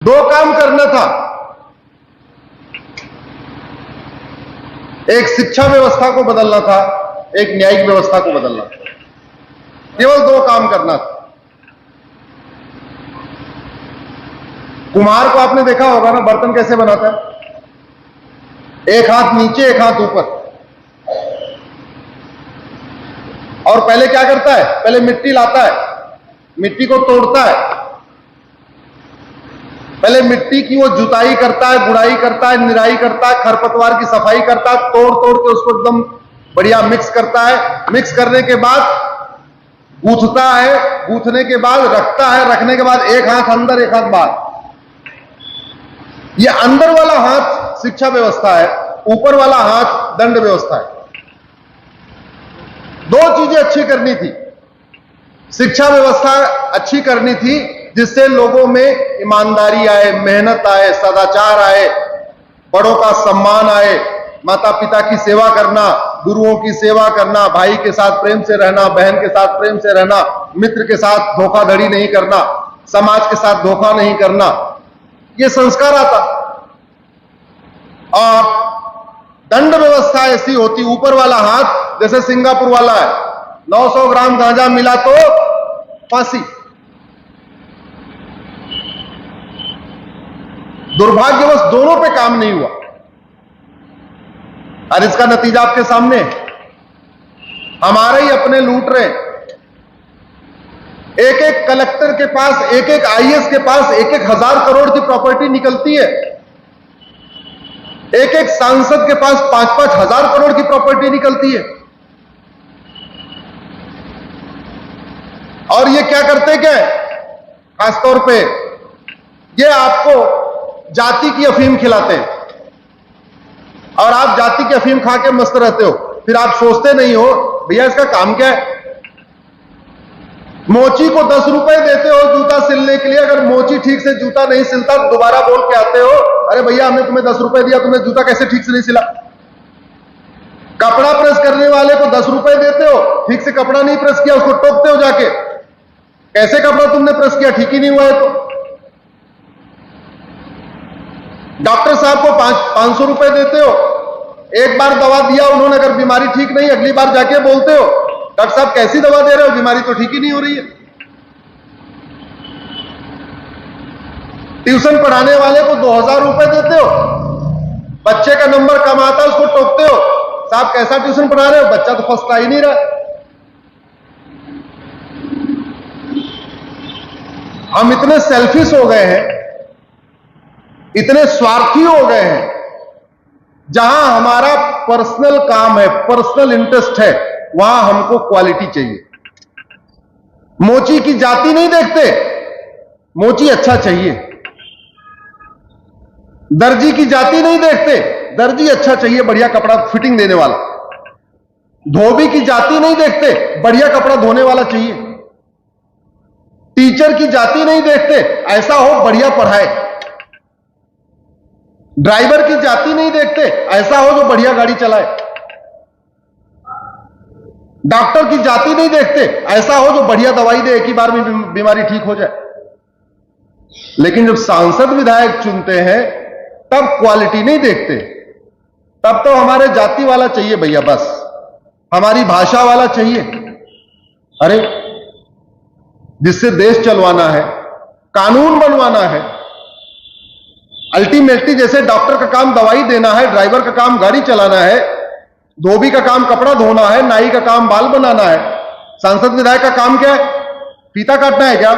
दो काम करना था। एक शिक्षा व्यवस्था को बदलना था, एक न्यायिक व्यवस्था को बदलना था। केवल दो काम करना था। कुम्हार को आपने देखा होगा ना, बर्तन कैसे बनाता है, एक हाथ नीचे एक हाथ ऊपर। और पहले क्या करता है, पहले मिट्टी लाता है, मिट्टी को तोड़ता है, पहले मिट्टी की वो जुताई करता है, गुड़ाई करता है, निराई करता है, खरपतवार की सफाई करता है, तोड़ तोड़ के उसको एकदम बढ़िया मिक्स करता है। मिक्स करने के बाद गूंथता है, गूंथने के बाद रखता है, रखने के बाद एक हाथ अंदर एक हाथ बाहर। ये अंदर वाला हाथ शिक्षा व्यवस्था है, ऊपर वाला हाथ दंड व्यवस्था है। दो चीजें अच्छी करनी थी। शिक्षा व्यवस्था अच्छी करनी थी जिससे लोगों में ईमानदारी आए, मेहनत आए, सदाचार आए, बड़ों का सम्मान आए, माता पिता की सेवा करना, गुरुओं की सेवा करना, भाई के साथ प्रेम से रहना, बहन के साथ प्रेम से रहना, मित्र के साथ धोखाधड़ी नहीं करना, समाज के साथ धोखा नहीं करना, ये संस्कार आता। और दंड व्यवस्था ऐसी होती, ऊपर वाला हाथ जैसे सिंगापुर वाला है, 900 ग्राम गांजा मिला तो फांसी। दुर्भाग्यवश दोनों पे काम नहीं हुआ और इसका नतीजा आपके सामने है। हमारे ही अपने लूट रहे। एक एक कलेक्टर के पास, एक एक आईएएस के पास 1,000 करोड़ की प्रॉपर्टी निकलती है। एक एक सांसद के पास 5-5 हजार करोड़ की प्रॉपर्टी निकलती है। और ये क्या करते क्या है, खासतौर पे ये आपको जाति की अफीम खिलाते हैं और आप जाति की अफीम खा के मस्त रहते हो। फिर आप सोचते नहीं हो भैया इसका काम क्या है। मोची को 10 रुपए देते हो जूता सिलने के लिए, अगर मोची ठीक से जूता नहीं सिलता दोबारा बोल के आते हो, अरे भैया हमने तुम्हें 10 रुपए दिया, तुमने जूता कैसे ठीक से नहीं सिला। कपड़ा प्रेस करने वाले को 10 रुपए देते हो, ठीक से कपड़ा नहीं प्रेस किया, उसको टोकते हो जाके, कैसे कपड़ा तुमने प्रेस किया, ठीक ही नहीं हुआ है। तो डॉक्टर साहब को 500 रुपए देते हो, एक बार दवा दिया उन्होंने, अगर बीमारी ठीक नहीं, अगली बार जाके बोलते हो डॉक्टर साहब कैसी दवा दे रहे हो, बीमारी तो ठीक ही नहीं हो रही है। ट्यूशन पढ़ाने वाले को 2000 रुपए देते हो, बच्चे का नंबर कम आता है उसको टोकते हो, साहब कैसा ट्यूशन पढ़ा रहे हो, बच्चा तो फर्स्ट आ ही नहीं रहा। हम इतने सेल्फिश हो गए हैं, इतने स्वार्थी हो गए हैं, जहां हमारा पर्सनल काम है, पर्सनल इंटरेस्ट है, वहां हमको क्वालिटी चाहिए। मोची की जाति नहीं देखते, मोची अच्छा चाहिए। दर्जी की जाति नहीं देखते, दर्जी अच्छा चाहिए, बढ़िया कपड़ा फिटिंग देने वाला। धोबी की जाति नहीं देखते, बढ़िया कपड़ा धोने वाला चाहिए। टीचर की जाति नहीं देखते, ऐसा हो बढ़िया पढ़ाए। ड्राइवर की जाति नहीं देखते, ऐसा हो जो बढ़िया गाड़ी चलाए। डॉक्टर की जाति नहीं देखते, ऐसा हो जो बढ़िया दवाई दे, एक ही बार में बीमारी ठीक हो जाए। लेकिन जब सांसद विधायक चुनते हैं तब क्वालिटी नहीं देखते, तब तो हमारे जाति वाला चाहिए भैया, बस हमारी भाषा वाला चाहिए। अरे जिससे देश चलवाना है, कानून बनवाना है, अल्टीमेटली जैसे डॉक्टर का काम दवाई देना है, ड्राइवर का काम गाड़ी चलाना है, धोबी का काम कपड़ा धोना है, नाई का काम बाल बनाना है, सांसद विधायक का काम क्या है, फीता काटना है क्या?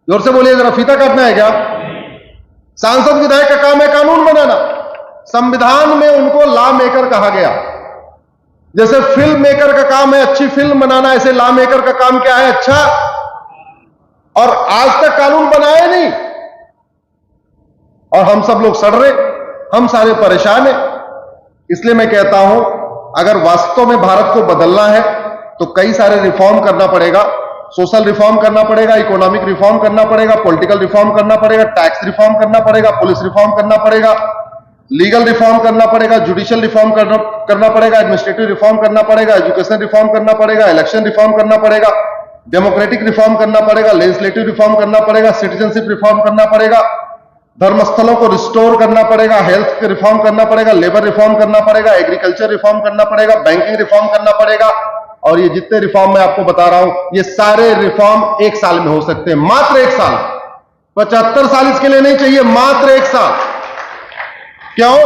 जोर से बोलिए जरा, फीता काटना है क्या? सांसद विधायक का काम है कानून बनाना। संविधान में उनको लॉ मेकर कहा गया। जैसे फिल्म मेकर का काम है अच्छी फिल्म बनाना, ऐसे लॉ मेकर का काम क्या है, अच्छा। और आज तक कानून बनाया नहीं और हम सब लोग सड़ रहे, हम सारे परेशान हैं। इसलिए मैं कहता हूं अगर वास्तव में भारत को बदलना है तो कई सारे रिफॉर्म करना पड़ेगा। सोशल रिफॉर्म करना पड़ेगा, इकोनॉमिक रिफॉर्म करना पड़ेगा, पॉलिटिकल रिफॉर्म करना पड़ेगा, टैक्स रिफॉर्म करना पड़ेगा, पुलिस रिफॉर्म करना पड़ेगा, लीगल रिफॉर्म करना पड़ेगा, जुडिशियल रिफॉर्म करना पड़ेगा, एडमिनिस्ट्रेटिव रिफॉर्म करना पड़ेगा, एजुकेशन रिफॉर्म करना पड़ेगा, इलेक्शन रिफॉर्म करना पड़ेगा, डेमोक्रेटिक रिफॉर्म करना पड़ेगा, लेजिस्लेटिव रिफॉर्म करना पड़ेगा, सिटीजनशिप रिफॉर्म करना पड़ेगा, धर्मस्थलों को रिस्टोर करना पड़ेगा, हेल्थ रिफॉर्म करना पड़ेगा, लेबर रिफॉर्म करना पड़ेगा, एग्रीकल्चर रिफॉर्म करना पड़ेगा, बैंकिंग रिफॉर्म करना पड़ेगा। और ये जितने रिफॉर्म मैं आपको बता रहा हूं, ये सारे रिफॉर्म 1 साल में हो सकते हैं, मात्र 1 साल। 75 साल इसके लिए नहीं चाहिए, मात्र 1 साल। क्यों?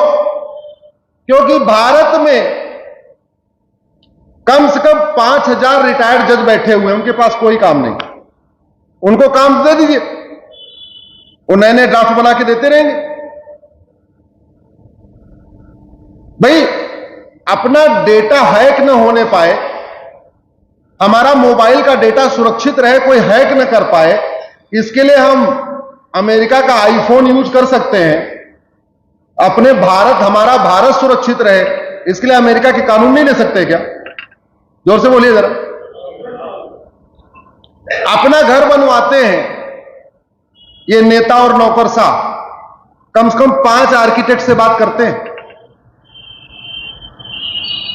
क्योंकि भारत में कम से कम 5000 रिटायर्ड जज बैठे हुए हैं, उनके पास कोई काम नहीं। उनको काम दे दीजिए, वो नए नए ड्राफ्ट बना के देते रहेंगे। भाई, अपना डेटा हैक न होने पाए, हमारा मोबाइल का डेटा सुरक्षित रहे, कोई हैक न कर पाए, इसके लिए हम अमेरिका का आईफोन यूज कर सकते हैं। अपने हमारा भारत सुरक्षित रहे, इसके लिए अमेरिका के कानून नहीं ले सकते क्या? जोर से बोलिए जरा। अपना घर बनवाते हैं ये नेता और नौकरशाह, कम से कम 5 आर्किटेक्ट से बात करते हैं,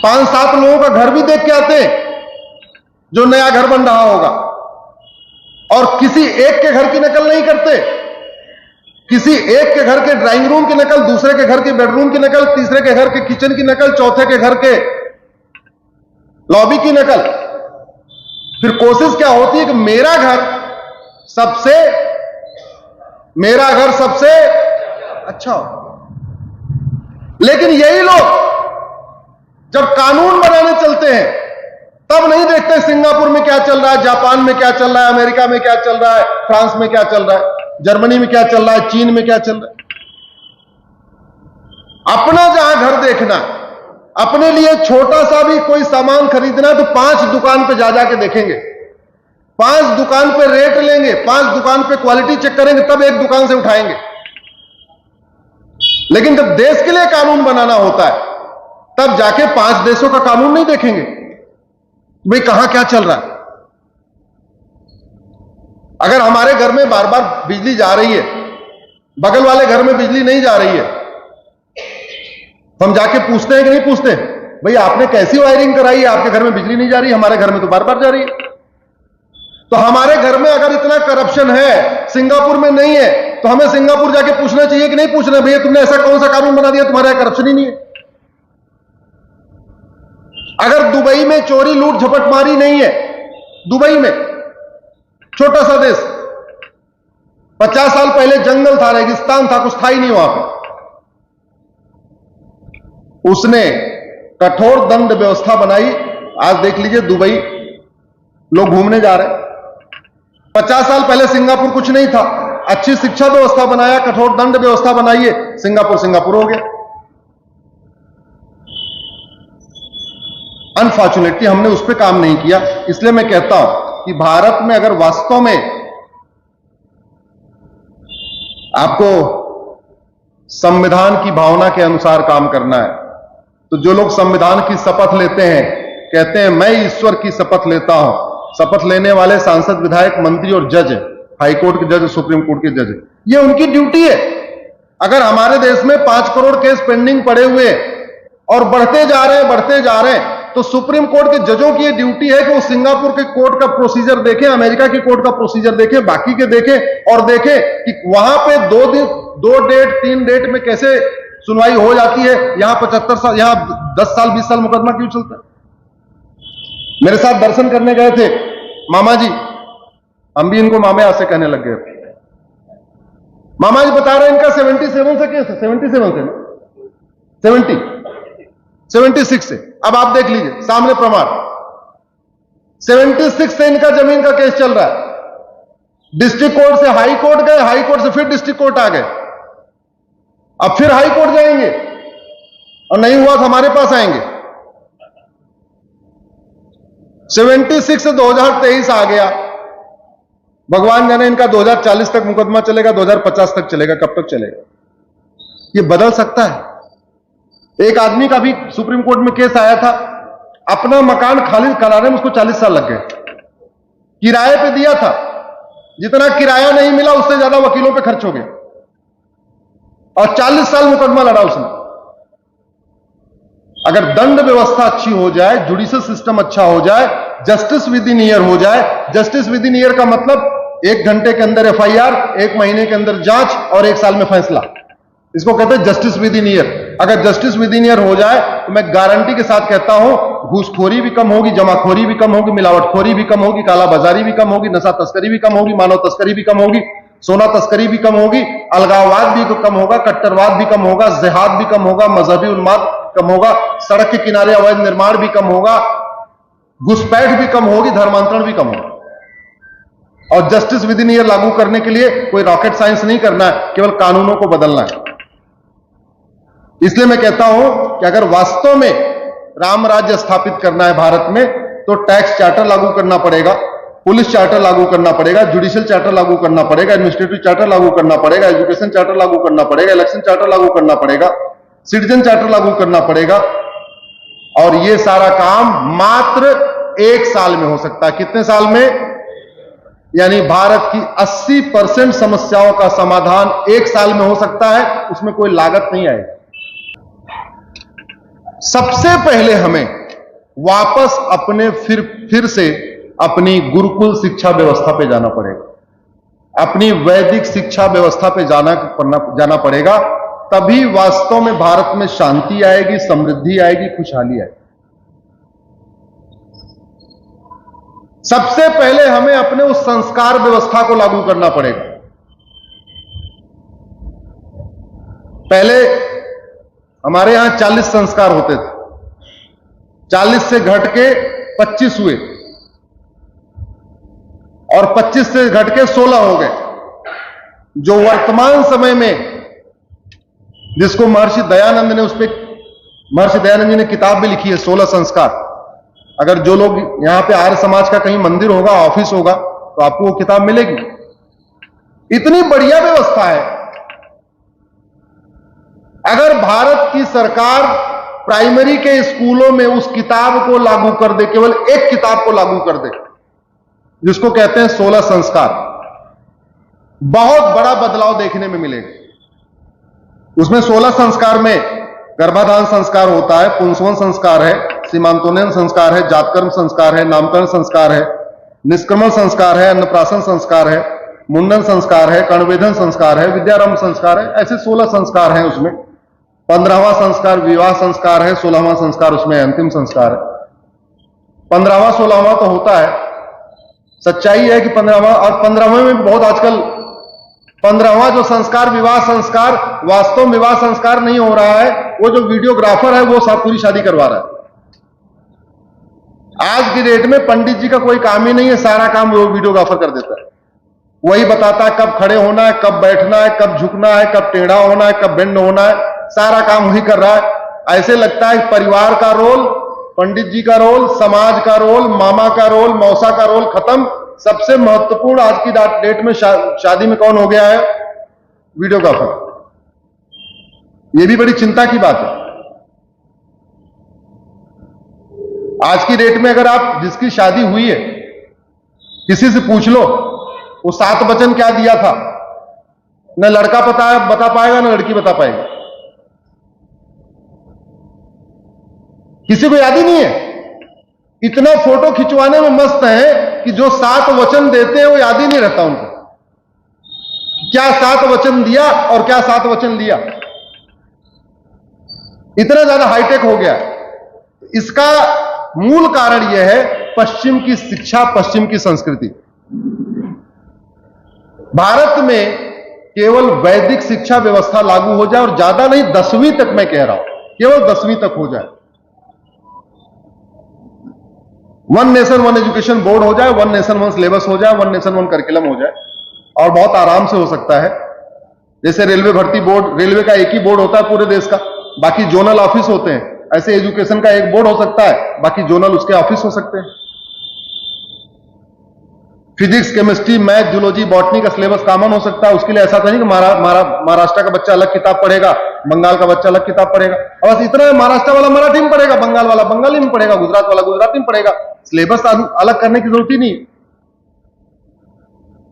5-7 लोगों का घर भी देख के आते हैं जो नया घर बन रहा होगा, और किसी एक के घर की नकल नहीं करते। किसी एक के घर के ड्राइंग रूम की नकल, दूसरे के घर के बेडरूम की नकल, तीसरे के घर के किचन की नकल, चौथे के घर के लॉबी की नकल। फिर कोशिश क्या होती है कि मेरा घर सबसे अच्छा हो। लेकिन यही लोग जब कानून बनाने चलते हैं, तब नहीं देखते सिंगापुर में क्या चल रहा है, जापान में क्या चल रहा है, अमेरिका में क्या चल रहा है, फ्रांस में क्या चल रहा है, जर्मनी में क्या चल रहा है, चीन में क्या चल रहा है। अपना जहां घर देखना, अपने लिए छोटा सा भी कोई सामान खरीदना है तो 5 दुकान पे जा जाके देखेंगे, 5 दुकान पे रेट लेंगे, 5 दुकान पे क्वालिटी चेक करेंगे, तब एक दुकान से उठाएंगे। लेकिन जब देश के लिए कानून बनाना होता है, तब जाके 5 देशों का कानून नहीं देखेंगे भाई कहां क्या चल रहा है। अगर हमारे घर में बार बार बिजली जा रही है, बगल वाले घर में बिजली नहीं जा रही है, तो हम जाके पूछते हैं कि नहीं पूछते, भाई आपने कैसी वायरिंग कराई है, आपके घर में बिजली नहीं जा रही, हमारे घर में तो बार बार जा रही है। तो हमारे घर में अगर इतना करप्शन है, सिंगापुर में नहीं है, तो हमें सिंगापुर जाके पूछना चाहिए कि नहीं पूछना, भैया तुमने ऐसा कौन सा कानून बना दिया, तुम्हारे यहां करप्शन ही नहीं है। अगर दुबई में चोरी लूट झपटमारी नहीं है, दुबई में छोटा सा देश, 50 साल पहले जंगल था, रेगिस्तान था, कुछ था ही नहीं वहां पर, उसने कठोर दंड व्यवस्था बनाई। आज देख लीजिए दुबई लोग घूमने जा रहे हैं। 50 साल पहले सिंगापुर कुछ नहीं था, अच्छी शिक्षा व्यवस्था बनाया, कठोर दंड व्यवस्था बनाई है, सिंगापुर हो गया। अनफॉर्चुनेटली हमने उस पर काम नहीं किया। इसलिए मैं कहता हूं कि भारत में अगर वास्तव में आपको संविधान की भावना के अनुसार काम करना है, तो जो लोग संविधान की शपथ लेते हैं, कहते हैं मैं ईश्वर की शपथ लेता हूं, शपथ लेने वाले सांसद, विधायक, मंत्री और जज, हाईकोर्ट के जज, सुप्रीम कोर्ट के जज, ये उनकी ड्यूटी है। अगर हमारे देश में 5 करोड़ केस पेंडिंग पड़े हुए और बढ़ते जा रहे हैं, तो सुप्रीम कोर्ट के जजों की ये ड्यूटी है कि वो सिंगापुर के कोर्ट का प्रोसीजर देखें, अमेरिका की कोर्ट का प्रोसीजर देखें, बाकी के देखें, और देखें कि वहां पे 2 दिन, 2 डेट, 3 डेट में कैसे सुनवाई हो जाती है। यहां 75 साल, यहां 10 साल 20 साल मुकदमा क्यों चलता है। मेरे साथ दर्शन करने गए थे मामा जी, हम भी इनको मामे आज से कहने लग गए। मामा जी बता रहे हैं इनका 77 से केस है, 77 से ना, 76 से। अब आप देख लीजिए सामने प्रमाण, 76 से इनका जमीन का केस चल रहा है। डिस्ट्रिक्ट कोर्ट से हाई कोर्ट गए, हाई कोर्ट से फिर डिस्ट्रिक्ट कोर्ट आ गए, अब फिर हाई कोर्ट जाएंगे, और नहीं हुआ तो हमारे पास आएंगे। 76 से 2023 आ गया, भगवान जाने इनका 2040 तक मुकदमा चलेगा, 2050 तक चलेगा, कब तक चलेगा, ये बदल सकता है। एक आदमी का भी सुप्रीम कोर्ट में केस आया था, अपना मकान खाली कराने में उसको 40 साल लग गए, किराए पे दिया था, जितना किराया नहीं मिला उससे ज्यादा वकीलों पे खर्च हो गया, और 40 साल मुकदमा लड़ा उसने। अगर दंड व्यवस्था अच्छी हो जाए, जुडिशियल सिस्टम अच्छा हो जाए, जस्टिस विद इन ईयर हो जाए, जस्टिस विद इन ईयर का मतलब 1 घंटे के अंदर FIR, 1 महीने के अंदर जांच और 1 साल में फैसला। इसको कहते हैं जस्टिस विद इन ईयर। अगर जस्टिस विद इन ईयर हो जाए तो मैं गारंटी के साथ कहता हूं घूसखोरी भी कम होगी, जमाखोरी भी कम होगी, मिलावटखोरी भी कम होगी, कालाबाजारी भी कम होगी, नशा तस्करी भी कम होगी, मानव तस्करी भी कम होगी, सोना तस्करी भी कम होगी, अलगाववाद भी कम होगा, कट्टरवाद भी कम होगा, जिहाद भी कम होगा, मजहबी उन्माद कम होगा, सड़क के किनारे अवैध निर्माण भी कम होगा, घुसपैठ भी कम होगी, धर्मांतरण भी कम होगा। और जस्टिस विद इन ईयर लागू करने के लिए कोई रॉकेट साइंस नहीं करना है, केवल कानूनों को बदलना है। इसलिए मैं कहता हूं कि अगर वास्तव में राम राज्य स्थापित करना है भारत में तो टैक्स चार्टर लागू करना पड़ेगा, पुलिस चार्टर लागू करना पड़ेगा, जुडिशियल चार्टर लागू करना पड़ेगा, एडमिनिस्ट्रेटिव चार्टर लागू करना पड़ेगा, एजुकेशन चार्टर लागू करना पड़ेगा, इलेक्शन चार्टर लागू करना पड़ेगा, सिटीजन चार्टर लागू करना पड़ेगा। और यह सारा काम मात्र 1 साल में हो सकता है। कितने साल में? यानी भारत की 80% समस्याओं का समाधान 1 साल में हो सकता है, उसमें कोई लागत नहीं आएगी। सबसे पहले हमें वापस अपने फिर से अपनी गुरुकुल शिक्षा व्यवस्था पे जाना पड़ेगा, अपनी वैदिक शिक्षा व्यवस्था पे जाना पड़ेगा। तभी वास्तव में भारत में शांति आएगी, समृद्धि आएगी, खुशहाली आएगी। सबसे पहले हमें अपने उस संस्कार व्यवस्था को लागू करना पड़ेगा। पहले हमारे यहां 40 संस्कार होते थे, 40 से घट के 25 हुए और 25 से घट के 16 हो गए। जो वर्तमान समय में, जिसको महर्षि दयानंद जी ने किताब भी लिखी है 16 संस्कार। अगर जो लोग यहां पे आर्य समाज का कहीं मंदिर होगा, ऑफिस होगा, तो आपको वो किताब मिलेगी। इतनी बढ़िया व्यवस्था है। अगर भारत की सरकार प्राइमरी के स्कूलों में उस किताब को लागू कर दे, केवल एक किताब को लागू कर दे, जिसको कहते हैं 16 संस्कार, बहुत बड़ा बदलाव देखने में मिलेगा। उसमें 16 संस्कार में गर्भाधान संस्कार होता है, पुंसवन संस्कार है, सीमांतोन्नयन संस्कार है, जातकर्म संस्कार है, नामकरण संस्कार है, निष्क्रमण संस्कार है, अन्नप्राशन संस्कार है, मुंडन संस्कार है, कर्णवेधन संस्कार है, विद्यारंभ संस्कार है। ऐसे 16 संस्कार हैं उसमें। 15वां संस्कार विवाह संस्कार है, 16वां संस्कार उसमें अंतिम संस्कार है। 15वां 16वां तो होता है। सच्चाई है कि 15वां और 15वें में बहुत आजकल 15वां जो संस्कार विवाह संस्कार वास्तव में विवाह संस्कार नहीं हो रहा है। वो जो वीडियोग्राफर है वो पूरी शादी करवा रहा है। आज की डेट में पंडित जी का कोई काम ही नहीं है, सारा काम वो वीडियोग्राफर कर देता है। वही बताता है कब खड़े होना है, कब बैठना है, कब झुकना है, कब टेढ़ा होना है, कब बेंड होना है, सारा काम वही कर रहा है। ऐसे लगता है परिवार का रोल, पंडित जी का रोल, समाज का रोल, मामा का रोल, मौसा का रोल खत्म। सबसे महत्वपूर्ण आज की डेट में शादी में कौन हो गया है? वीडियोग्राफर। यह भी बड़ी चिंता की बात है। आज की डेट में अगर आप जिसकी शादी हुई है किसी से पूछ लो वो 7 वचन क्या दिया था, न लड़का बता पाएगा न लड़की बता पाएगी। किसी को याद ही नहीं है। इतना फोटो खिंचवाने में मस्त है कि जो 7 वचन देते हैं वो याद ही नहीं रहता उनको, क्या 7 वचन दिया और क्या 7 वचन लिया। इतना ज्यादा हाईटेक हो गया। इसका मूल कारण यह है पश्चिम की शिक्षा, पश्चिम की संस्कृति। भारत में केवल वैदिक शिक्षा व्यवस्था लागू हो जाए, और ज्यादा नहीं 10वीं तक, मैं कह रहा हूं केवल 10वीं तक हो जाए। One nation one education board हो जाए, वन नेशन वन सिलेबस हो जाए, वन नेशन वन करिकुलम हो जाए, और बहुत आराम से हो सकता है। जैसे रेलवे भर्ती बोर्ड, रेलवे का एक ही बोर्ड होता है पूरे देश का, बाकी जोनल ऑफिस होते हैं। ऐसे एजुकेशन का एक बोर्ड हो सकता है, बाकी जोनल उसके ऑफिस हो सकते हैं। Physics, chemistry, math, zoology, botany का सिलेबस कॉमन हो सकता है। उसके लिए ऐसा तो नहीं कि महाराष्ट्र का बच्चा अलग किताब पढ़ेगा, बंगाल का बच्चा अलग किताब पढ़ेगा। और बस इतना है, महाराष्ट्र वाला मराठी में पढ़ेगा, बंगाल वाला बंगाली में पढ़ेगा, गुजरात वाला गुजराती में पढ़ेगा। सिलेबस अलग करने की जरूरत ही नहीं।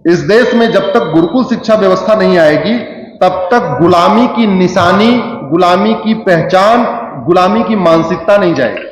इस देश में जब तक गुरुकुल शिक्षा व्यवस्था नहीं आएगी तब तक गुलामी की निशानी, गुलामी की पहचान, गुलामी की मानसिकता नहीं जाएगी।